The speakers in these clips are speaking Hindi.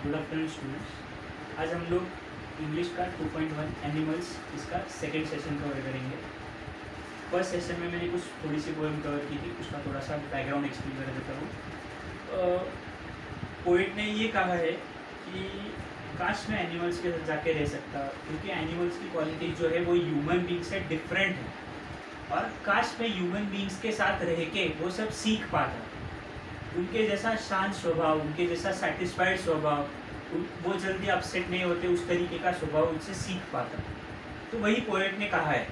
Good afternoon students. आज हम लोग इंग्लिश का 2.1 एनिमल्स इसका सेकेंड सेशन कवर करेंगे। फर्स्ट सेशन में मैंने कुछ थोड़ी सी पोएम कवर की थी, उसका थोड़ा सा बैकग्राउंड एक्सप्लेन कर देता हूँ। पोइट ने ये कहा है कि काश मैं एनिमल्स के साथ जाके रह सकता, क्योंकि एनिमल्स की क्वालिटी जो है वो ह्यूमन बींग से डिफरेंट है, और काश मैं ह्यूमन बींग्स के साथ रह के वो सब सीख पाता। उनके जैसा शांत स्वभाव, उनके जैसा सेटिस्फाइड स्वभाव, वो जल्दी अपसेट नहीं होते, उस तरीके का स्वभाव उनसे सीख पाता। तो वही पोएट ने कहा है।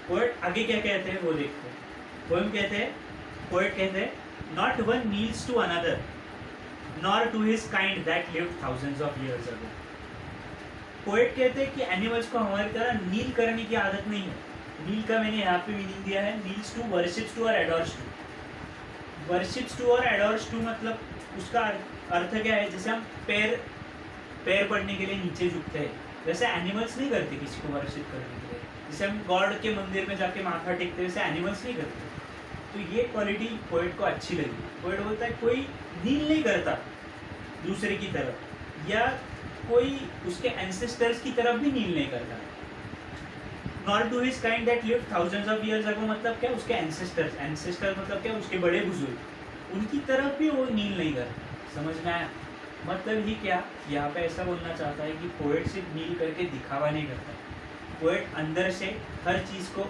पोएट आगे क्या कहते हैं वो देखते हैं। पोएम कहते हैं, पोएट कहते हैं, not one needs to another nor to his kind that lived thousands of years ago. Poet कहते हैं कि एनिमल्स को हमारी तरह नील करने की आदत नहीं है। नील का मैंने यहाँ पे मीनिंग दिया है, नील्स टू, वर्शिप्स टू और एडोर्स टू। वर्शिप्स टू और एडोर्स टू मतलब उसका अर्थ क्या है? जैसे हम पैर पड़ने के लिए नीचे झुकते हैं, वैसे एनिमल्स नहीं करते किसी को वर्शिप करने के लिए। जैसे हम गॉड के मंदिर में जाके माथा टेकते हैं, वैसे एनिमल्स नहीं करते। तो ये क्वालिटी पोएट को अच्छी लगी। पोएट बोलता है कोई नील नहीं करता दूसरे की तरफ, या कोई उसके एंसेस्टर्स की तरफ भी नील नहीं करता। Not to his kind that lived thousands of years ago मतलब क्या? उसके एंसेस्टर मतलब क्या? उसके बड़े बुजुर्ग, उनकी तरफ भी वो नील नहीं करता। समझ में आया? मतलब ही क्या यहाँ पे ऐसा बोलना चाहता है कि पोएट सिर्फ नील करके दिखावा नहीं करता। पोएट अंदर से हर चीज़ को,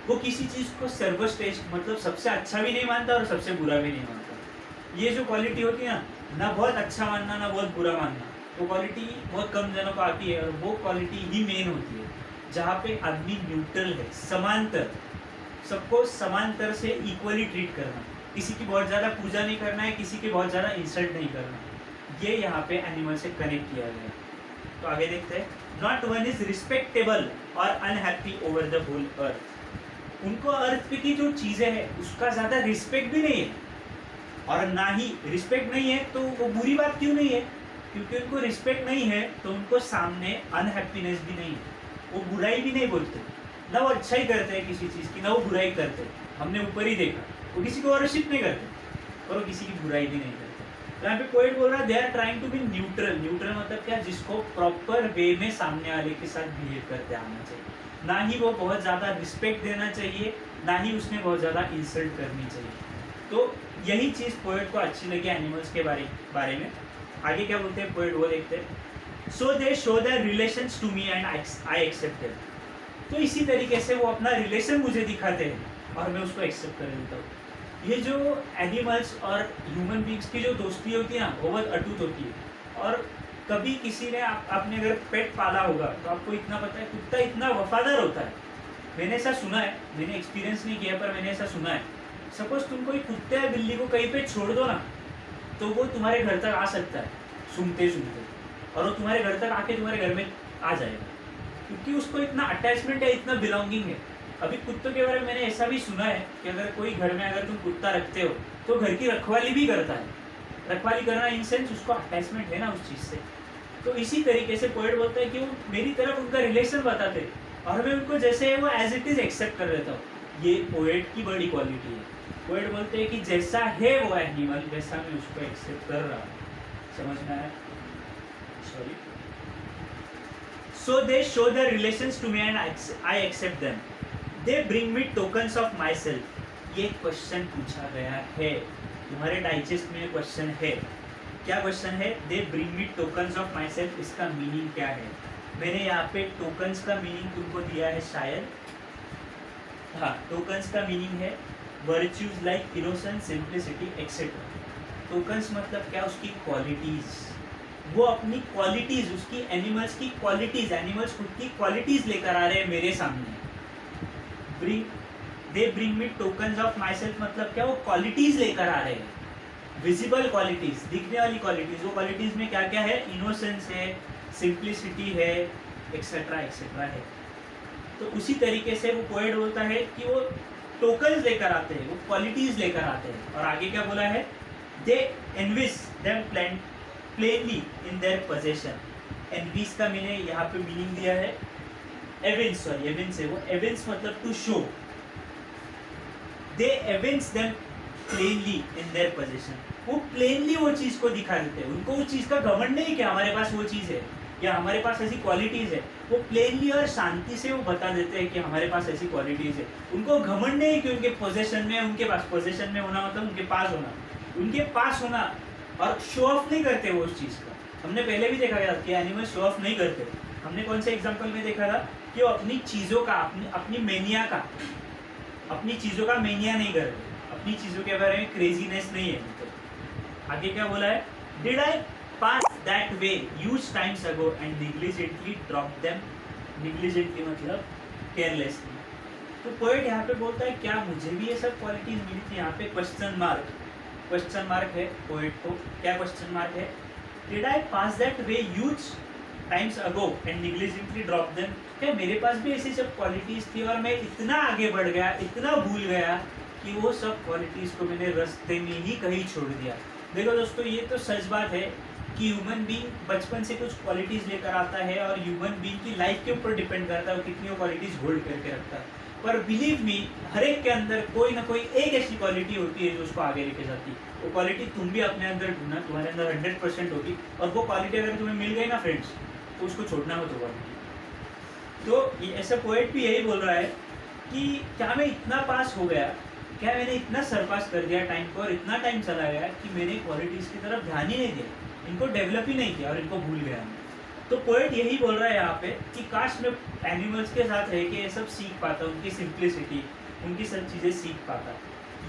वो किसी चीज़ को सर्वश्रेष्ठ मतलब सबसे अच्छा भी नहीं मानता और सबसे बुरा भी नहीं मानता। ये जो क्वालिटी होती है ना बहुत अच्छा मानना ना बहुत बुरा मानना, वो क्वालिटी बहुत कम जनों को आती है, और वो क्वालिटी ही मेन होती है जहाँ पे आदमी न्यूट्रल है, समांतर, सबको समांतर से इक्वली ट्रीट करना, किसी की बहुत ज़्यादा पूजा नहीं करना है, किसी की बहुत ज़्यादा इंसल्ट नहीं करना। ये यहाँ पे एनिमल से कनेक्ट किया गया है। तो आगे देखते हैं, नॉट वन इज रिस्पेक्टेबल और unhappy over the whole earth. उनको अर्थ पे की जो चीज़ें हैं उसका ज़्यादा रिस्पेक्ट भी नहीं है, और ना ही रिस्पेक्ट नहीं है तो वो बुरी बात क्यों नहीं है? क्योंकि उनको रिस्पेक्ट नहीं है तो उनको सामने अनहैप्पीनेस भी नहीं है। वो बुराई भी नहीं बोलते, ना वो अच्छा ही करते हैं किसी चीज़ की, ना वो बुराई करते। हमने ऊपर ही देखा, वो किसी को वर्शिप नहीं करते और वो किसी की बुराई भी नहीं करते। तो यहाँ पे पोएट बोल रहा है, they are trying to be neutral. Neutral मतलब क्या? जिसको प्रॉपर वे में सामने वाले के साथ बिहेव करते आना चाहिए। ना ही वो बहुत ज़्यादा रिस्पेक्ट देना चाहिए, ना ही उसने बहुत ज़्यादा इंसल्ट करनी चाहिए। तो यही चीज़ पोएट को अच्छी लगी एनिमल्स के बारे में। आगे क्या बोलते हैं पोएट वो देखते हैं। So they show their relations to me and I accept them. तो इसी तरीके से वो अपना रिलेशन मुझे दिखाते हैं और मैं उसको एक्सेप्ट कर लेता हूँ। ये जो एनिमल्स और ह्यूमन बींग्स की जो दोस्ती होती है ना, वो बहुत अटूट होती है। और कभी किसी ने आपने अगर पेट पाला होगा तो आपको इतना पता है, कुत्ता इतना वफादार होता है। मैंने ऐसा सुना है, मैंने एक्सपीरियंस नहीं किया पर मैंने ऐसा सुना है। सपोज तुम कोई कुत्ते या बिल्ली को कहीं पे छोड़ दो ना, तो वो तुम्हारे घर तक आ सकता है सूंघते सूंघते, और वो तुम्हारे घर तक आके तुम्हारे घर में आ जाएगा, क्योंकि उसको इतना अटैचमेंट है, इतना बिलोंगिंग है। अभी कुत्तों के बारे में मैंने ऐसा भी सुना है कि अगर कोई घर में अगर तुम कुत्ता रखते हो तो घर की रखवाली भी करता है। रखवाली करना इन सेंस उसको अटैचमेंट है ना उस चीज़ से। तो इसी तरीके से पोएट बोलता है कि वो मेरी तरफ उनका रिलेशन बताते और मैं उनको जैसे है वो एज इट इज़ एक्सेप्ट कर लेता हूँ। ये पोएट की बड़ी क्वालिटी है। पोएट बोलते हैं कि जैसा है वो एनिमल, वैसा मैं उसको एक्सेप्ट कर रहा हूँ। समझ में आया? So they show their relations to me and I accept them. They bring me tokens of myself. ये क्वेश्चन पूछा गया है तुम्हारे डाइजेस्ट में, क्वेश्चन है। क्या क्वेश्चन है? They bring me tokens of myself. इसका मीनिंग क्या है? मैंने यहाँ पे टोकन्स का मीनिंग तुमको दिया है शायद। हाँ, टोकन्स का मीनिंग है virtues like innocence, simplicity etcetera. Tokens मतलब क्या? उसकी क्वालिटीज़। वो अपनी क्वालिटीज़, उसकी एनिमल्स की क्वालिटीज़, एनिमल्स खुद की क्वालिटीज़ लेकर आ रहे हैं मेरे सामने। They bring me tokens of my self मतलब क्या? वो क्वालिटीज़ लेकर आ रहे हैं, विजिबल क्वालिटीज़, दिखने वाली क्वालिटीज़। वो क्वालिटीज़ में क्या क्या है? इनोसेंस है, सिंप्लिसिटी है, एक्सेट्रा एक्सेट्रा है। तो उसी तरीके से वो पोएट बोलता है कि वो टोकन्स लेकर आते हैं, वो क्वालिटीज़ लेकर आते हैं। और आगे क्या बोला है? They evince them plainly in their possession. Evince का मैंने यहाँ पे मीनिंग दिया है एविंस, सॉरी एविंस है वो। एविंस मतलब to show. They evince them plainly in their possession. वो प्लेनली वो चीज़ को दिखा देते हैं। उनको वो चीज़ का घमंड नहीं कि हमारे पास वो चीज़ है या हमारे पास ऐसी क्वालिटीज़ है, वो प्लेनली और शांति से वो बता देते हैं कि हमारे पास ऐसी क्वालिटीज़ है। उनको घमंड नहीं कि उनके पोजेशन में, उनके पास पोजेशन में होना मतलब उनके पास होना, उनके पास होना, और शो ऑफ नहीं करते वो उस चीज़ का। हमने पहले भी देखा था कि एनिमल शो ऑफ नहीं करते। हमने कौन से एग्जाम्पल में देखा था कि वो अपनी चीज़ों का, अपनी मेनिया का, अपनी चीज़ों का मेनिया नहीं करते, अपनी चीज़ों के बारे में क्रेजीनेस नहीं है। तो आगे क्या बोला है, did I pass that way huge times ago and negligently drop them. Negligently मतलब केयरलेसली। तो पोएट यहाँ पे बोलता है क्या मुझे भी ये सब क्वालिटीज मिली थी? यहाँ पे क्वेश्चन मार्क है पोएट को। क्या क्वेश्चन मार्क है? Did I pass that way huge times ago and negligently drop them. क्या मेरे पास भी ऐसी सब क्वालिटीज थी और मैं इतना आगे बढ़ गया, इतना भूल गया कि वो सब क्वालिटीज को मैंने रास्ते में ही कहीं छोड़ दिया। देखो दोस्तों, ये तो सच बात है कि ह्यूमन बीइंग बचपन से कुछ क्वालिटीज लेकर आता है और ह्यूमन बीइंग की लाइफ के ऊपर डिपेंड करता है वो कितनी वो क्वालिटीज होल्ड करके रखता है। पर बिलीव मी, हर एक के अंदर कोई ना कोई एक ऐसी क्वालिटी होती है जो उसको आगे लेके जाती है। वो क्वालिटी तुम भी अपने अंदर ढूंढना, तुम्हारे अंदर 100% होगी, और वो क्वालिटी अगर तुम्हें मिल गई ना फ्रेंड्स, तो उसको छोड़ना मत होगा। तो ऐसा पोएट भी यही बोल रहा है कि क्या मैं इतना पास हो गया, क्या मैंने इतना सरपास कर दिया टाइम को, और इतना टाइम चला गया कि मैंने क्वालिटीज़ की तरफ ध्यान ही नहीं दिया, इनको डेवलप ही नहीं किया और इनको भूल गया। तो पोएट यही बोल रहा है यहाँ पे कि काश मैं एनिमल्स के साथ रह के ये सब सीख पाता, उनकी सिंप्लिसिटी, उनकी सब चीज़ें सीख पाता।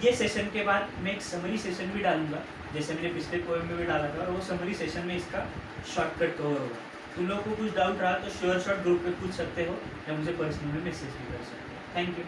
ये सेशन के बाद मैं एक समरी सेशन भी डालूंगा, जैसे मैंने पिछले पोएम में भी डाला था, और वो समरी सेशन में इसका शॉर्टकट कवर होगा। तुम लोगों को कुछ डाउट रहा तो श्योर शॉट ग्रुप पे पूछ सकते हो या मुझे पर्सनल में मैसेज भी कर सकते हो। Thank you.